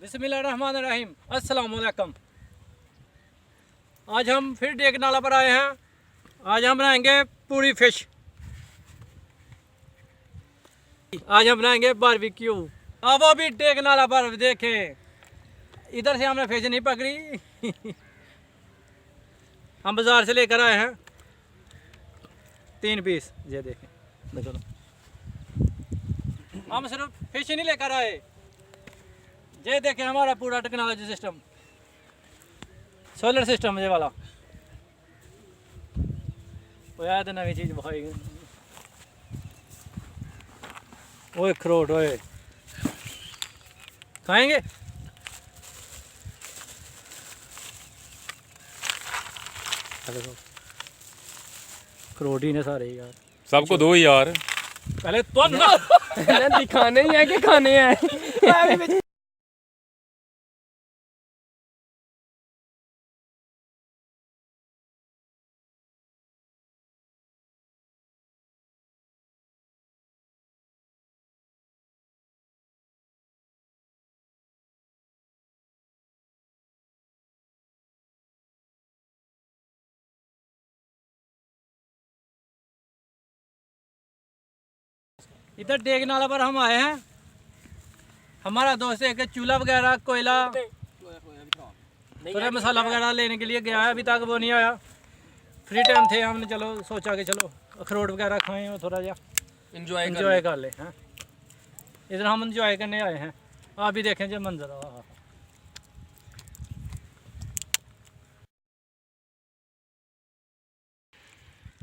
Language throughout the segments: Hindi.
बिस्मिल्लाहिर्रहमानिर्रहीम, अस्सलाम वालेकुम। आज हम फिर डेक नाला पर आए हैं। आज हम बनाएंगे पूरी फिश। आज हम बनाएंगे बारबेक्यू। अब वो भी डेक नाला पर देखें, इधर से हमने फिश नहीं पकड़ी हम बाजार से लेकर आए हैं 3 पीस। ये देखें, देखो हम सिर्फ फिश नहीं लेकर आए, ये देखें हमारा पूरा टेक्नोलॉजी सिस्टम, सोलर सिस्टम ये वाला। वो याद है नवी चीज भाई, ओए अखरोट ओए खाएंगे। अखरोट ही ने सारे यार, सबको दो यार। पहले तो ना दिखाने ही है कि खाने हैं। इधर डेक नाला पर हम आए हैं। हमारा दोस्त एक चूल्हा वगैरह कोयला थोड़ा मसाला वगैरह लेने के लिए गया है, अभी तक वो नहीं आया। फ्री टाइम थे, हमने चलो सोचा कि चलो अखरोट वगैरह खाएं और थोड़ा जा इंजॉय कर ले हैं। इधर हम इंजॉय करने आए हैं। आप भी देखें जो मंजर।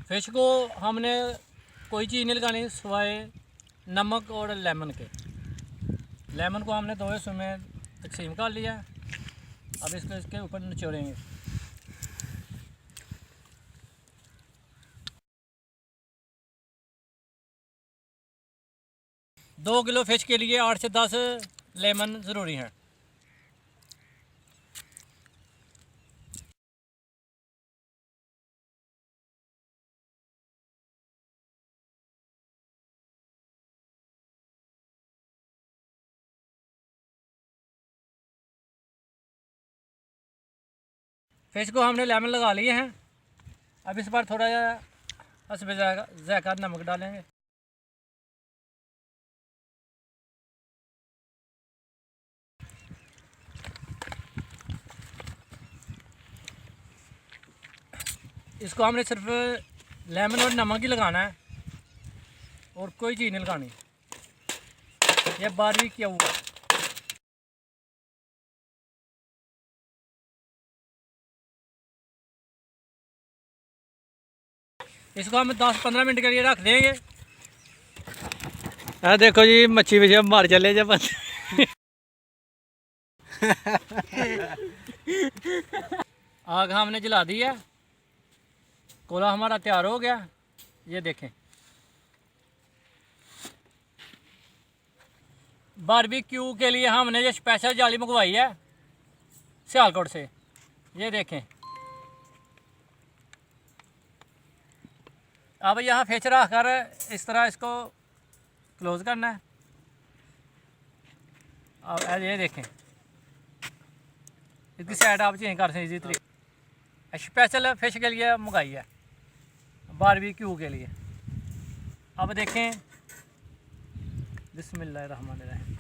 फिश को हमने कोई चीज़ नहीं लगानी सिवाय नमक और लेमन के। लेमन को हमने 2 हिस्सों में तकसीम कर लिया। अब इसको इसके ऊपर निचोड़ेंगे। दो किलो फिश के लिए 8 से 10 लेमन ज़रूरी हैं। फिश को हमने लेमन लगा लिए हैं। अब इस पर थोड़ा हस्बे ज़ायका नमक डालेंगे। इसको हमने सिर्फ लेमन और नमक ही लगाना है और कोई चीज़ नहीं लगानी। ये बारबेक्यू हुआ। इसको हम 10-15 मिनट के लिए रख देंगे। देखो जी मच्छी वच्छी मार चले जब आग हमने जला दी है। कोला हमारा तैयार हो गया। ये देखें, बारबेक्यू के लिए हमने ये स्पेशल जाली मंगवाई है सियालकोट से। ये देखें, अब यहाँ फिश रख कर इस तरह इसको क्लोज़ करना है। अब ये देखें, इसकी साइड आप चेंज कर सकते इसी तरीके। स्पेशल फिश के लिए मंगाई है बारबेक्यू के लिए। अब देखें, बिस्मिल्लाहिर्रहमानिर्रहीम।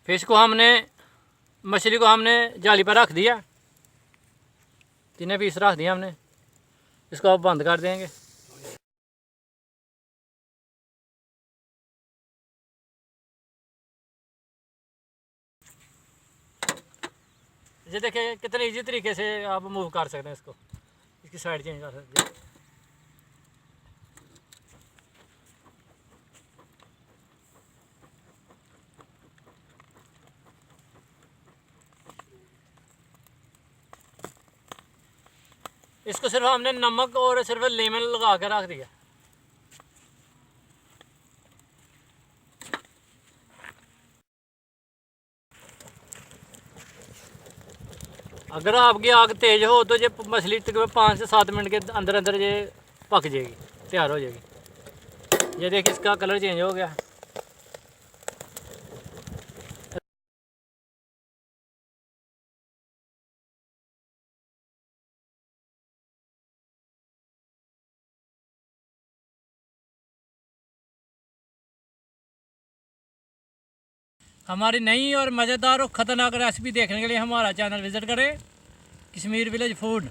फिश को हमने, मछली को हमने जाली पर रख दिया। 3 पीस रख दिया हमने। इसको अब बंद कर देंगे। ये देखिए कितने इजी तरीके से आप मूव कर सकते हैं इसको। इसकी साइड चेंज कर सकते हैं। इसको सिर्फ हमने नमक और सिर्फ लेमन लगा कर रख दिया। अगर आपकी आग तेज हो तो ये मछली तकरीबन 5 से 7 मिनट के अंदर अंदर ये पक जाएगी, तैयार हो जाएगी। ये देखिए इसका कलर चेंज हो गया। हमारी नई और मज़ेदार और ख़तरनाक रेसिपी देखने के लिए हमारा चैनल विज़िट करें, कश्मीर विलेज फूड।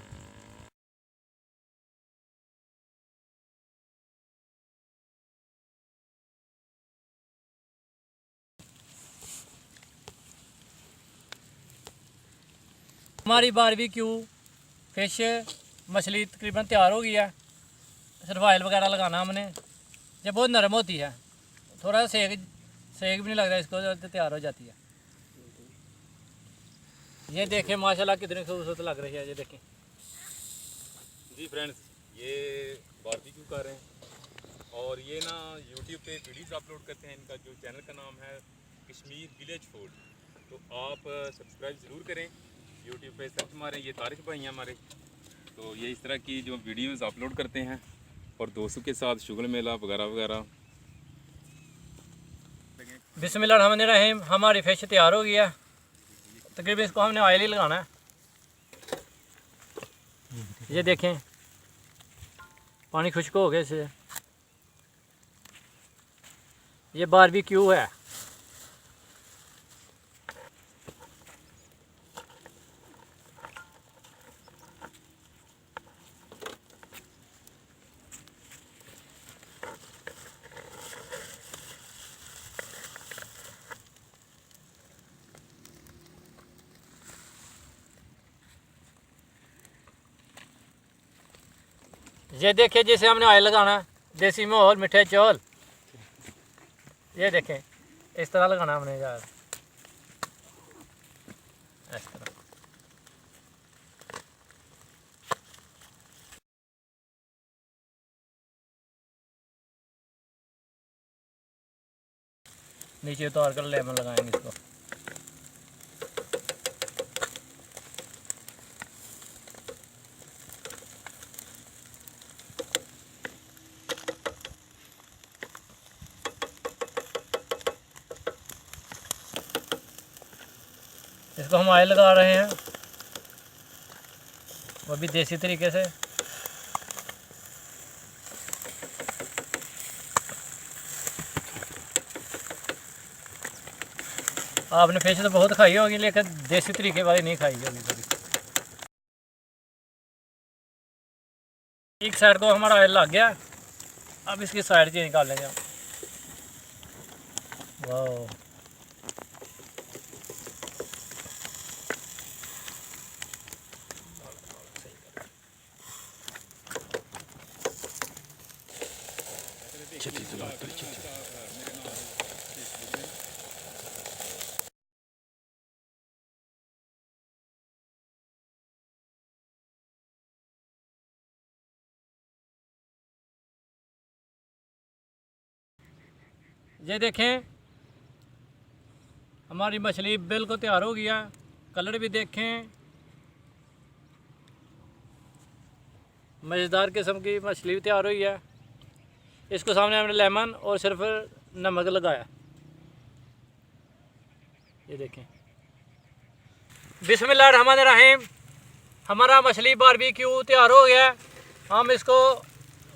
हमारी बारबेक्यू फिश मछली तकरीबन तैयार हो गई है। सिर्फ ऑयल वगैरह लगाना हमने। जब बहुत नरम होती है, थोड़ा सेक भी नहीं लगता इसको, तो तैयार हो जाती है। ये देखें माशाल्लाह कितनी खूबसूरत लग रही है। ये देखें जी फ्रेंड्स, ये बारबेक्यू कर रहे हैं और ये ना यूट्यूब पे वीडियोस अपलोड करते हैं। इनका जो चैनल का नाम है कश्मीर विलेज फूड, तो आप सब्सक्राइब ज़रूर करें। यूट्यूब पे सर्च मारें, ये तारिक भाई हैं हमारे। तो ये इस तरह की जो वीडियोस अपलोड करते हैं और दोस्तों के साथ शुगल मेला वगैरह वगैरह। बिस्मिल्लाहिर्रहमानिर्रहीम। हमारी फ़िश तैयार हो गई है। तकरीबन इसको हमने ऑयल ही लगाना है। ये देखें पानी खुश्क हो गया इससे। ये बारबेक्यू है। ये देखिए जैसे हमने ऑयल लगाना है, देसी माहौल मीठे चौल। ये देखें इस तरह लगाना हमने यार, इस तरह। नीचे उतार कर लेमन लगाएंगे इसको। इसको हम ऑयल लगा रहे हैं, वो भी देसी तरीके से। आपने फिश तो बहुत खाई होगी, लेकिन देसी तरीके वाली नहीं खाई होगी कभी। एक साइड को हमारा ऑयल लग गया, अब इसकी साइड से निकाल लेंगे हम। वाह, ये देखें हमारी मछली बिल्कुल तैयार हो गया। कलर भी देखें, मज़ेदार किस्म की मछली भी तैयार हुई है। इसको सामने हमने लेमन और सिर्फ नमक लगाया। ये देखें, बिस्मिल्लाहिर्रहमानिर्रहीम। हमारा मछली बारबेक्यू तैयार हो गया। हम इसको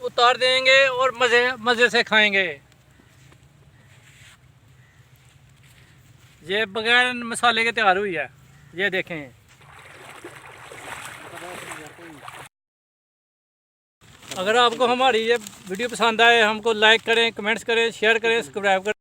उतार देंगे और मज़े से खाएंगे। ये बगैर मसाले के तैयार हुई है। ये देखें, अगर आपको हमारी ये वीडियो पसंद आए, हमको लाइक करें, कमेंट्स करें, शेयर करें, सब्सक्राइब करें।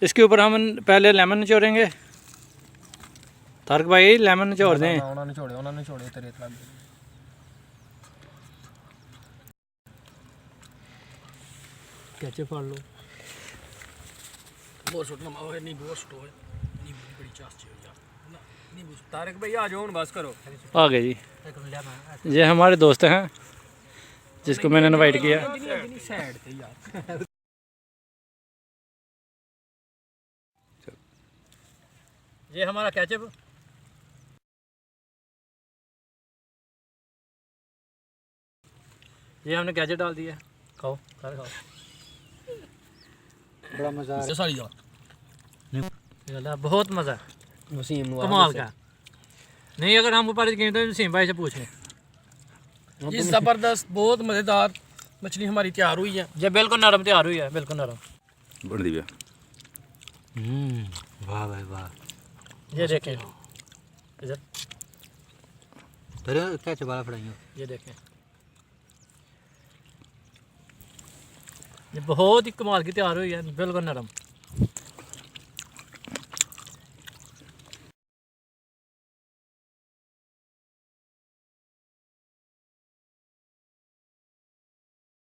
इसके ऊपर हम पहले लेमन निचोड़ेंगे। तारक भाई लेमन निचोड़ दें। उन्होंने छोड़े तेरे इतना। कैचे फाड़ लो बहुत छोटा माओ है नींबू छोटो है नींबू की बड़ी चास चाहिए यार ना नींबू तारक भाई आ जाओ बस करो आ गए जी ये हमारे दोस्त हैं जिसको मैंने इनवाइट किया साइड थे यार ये हमारा कैचअप ये हमने कैचअप डाल दिया खाओ सारे खाओ बड़ा मज़ा आ सारी यार रहा है बहुत मज़ा है वसीम कमाल का नहीं अगर हम ऊपर गए तो नसीम भाई से पूछ लें ये जबरदस्त बहुत मज़ेदार मछली हमारी तैयार हुई है ये बिल्कुल नरम तैयार हुई है बिल्कुल नरम बढ़ दिया वाह भाई वाह ये देखें इधर तेरे क्या चबाला फड़ाइयो ये देखें ये बहुत ही कमाल की तैयार हुई है बिल्कुल नरम